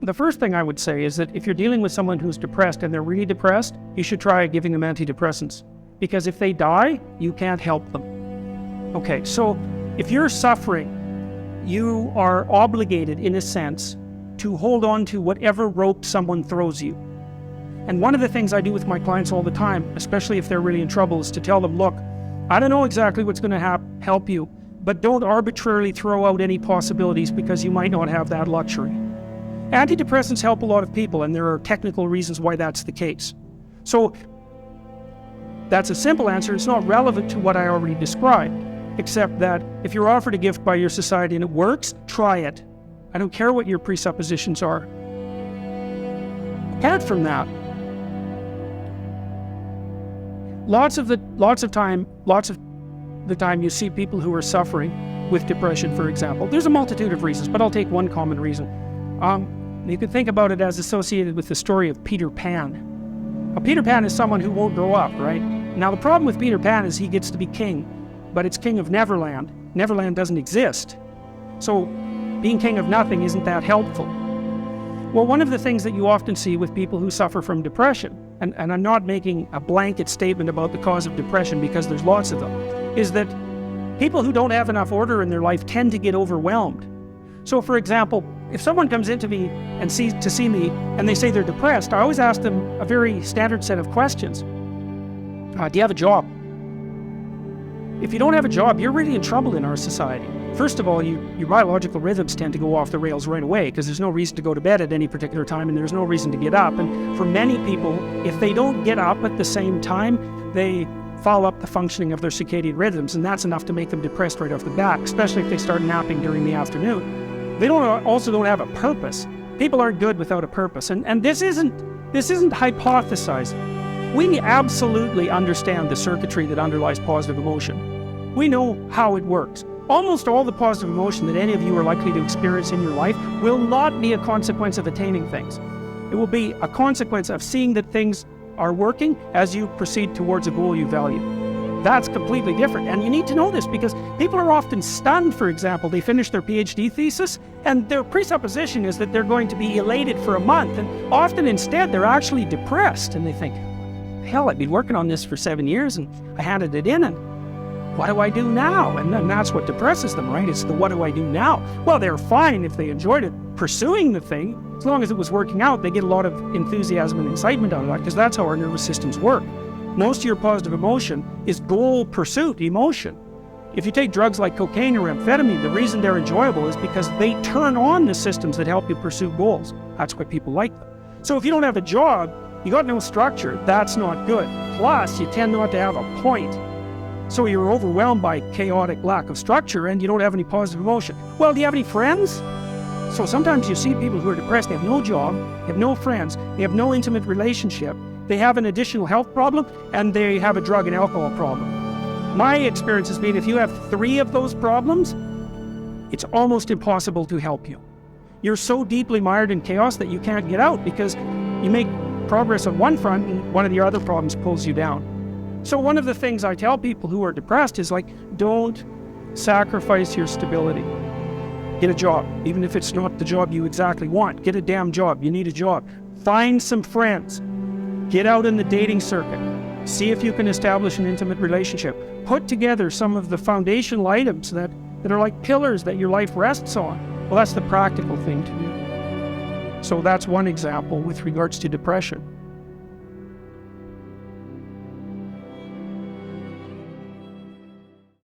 the first thing I would say is that if you're dealing with someone who's depressed and they're really depressed, you should try giving them antidepressants. Because if they die, you can't help them. Okay, so if you're suffering, you are obligated, in a sense, to hold on to whatever rope someone throws you. And one of the things I do with my clients all the time, especially if they're really in trouble, is to tell them, look, I don't know exactly what's going to help you, but don't arbitrarily throw out any possibilities because you might not have that luxury. Antidepressants help a lot of people, and there are technical reasons why that's the case. So that's a simple answer. It's not relevant to what I already described, except that if you're offered a gift by your society and it works, try it. I don't care what your presuppositions are. Apart from that, lots of the time you see people who are suffering with depression, for example. There's a multitude of reasons, but I'll take one common reason. You can think about it as associated with the story of Peter Pan. Now, Peter Pan is someone who won't grow up, right? Now, the problem with Peter Pan is he gets to be king, but it's king of Neverland. Neverland doesn't exist. So being king of nothing isn't that helpful. Well, one of the things that you often see with people who suffer from depression, and I'm not making a blanket statement about the cause of depression because there's lots of them, is that people who don't have enough order in their life tend to get overwhelmed. So, for example, if someone comes into me and to see me and they say they're depressed, I always ask them a very standard set of questions. Do you have a job? If you don't have a job, you're really in trouble in our society. First of all, your biological rhythms tend to go off the rails right away because there's no reason to go to bed at any particular time and there's no reason to get up. And for many people, if they don't get up at the same time, they foul up the functioning of their circadian rhythms, and that's enough to make them depressed right off the bat, especially if they start napping during the afternoon. They also don't have a purpose. People aren't good without a purpose, and this isn't hypothesizing. We absolutely understand the circuitry that underlies positive emotion. We know how it works. Almost all the positive emotion that any of you are likely to experience in your life will not be a consequence of attaining things. It will be a consequence of seeing that things are working as you proceed towards a goal you value. That's completely different, and you need to know this because people are often stunned. For example, they finish their PhD thesis and their presupposition is that they're going to be elated for a month, and often instead they're actually depressed, and they think, hell, I've been working on this for 7 years and I handed it in, and what do I do now? And then that's what depresses them, right? It's the what do I do now? Well, they're fine if they enjoyed it, pursuing the thing. As long as it was working out, they get a lot of enthusiasm and excitement out of that because that's how our nervous systems work. Most of your positive emotion is goal pursuit emotion. If you take drugs like cocaine or amphetamine, the reason they're enjoyable is because they turn on the systems that help you pursue goals. That's why people like them. So if you don't have a job, you got no structure, that's not good. Plus, you tend not to have a point. So you're overwhelmed by chaotic lack of structure and you don't have any positive emotion. Well, do you have any friends? So sometimes you see people who are depressed, they have no job, they have no friends, they have no intimate relationship, they have an additional health problem, and they have a drug and alcohol problem. My experience has been if you have 3 of those problems, it's almost impossible to help you. You're so deeply mired in chaos that you can't get out because you make progress on one front and one of the other problems pulls you down. So one of the things I tell people who are depressed is like, don't sacrifice your stability. Get a job, even if it's not the job you exactly want. Get a damn job. You need a job. Find some friends. Get out in the dating circuit. See if you can establish an intimate relationship. Put together some of the foundational items that are like pillars that your life rests on. Well, that's the practical thing to do. So that's one example with regards to depression.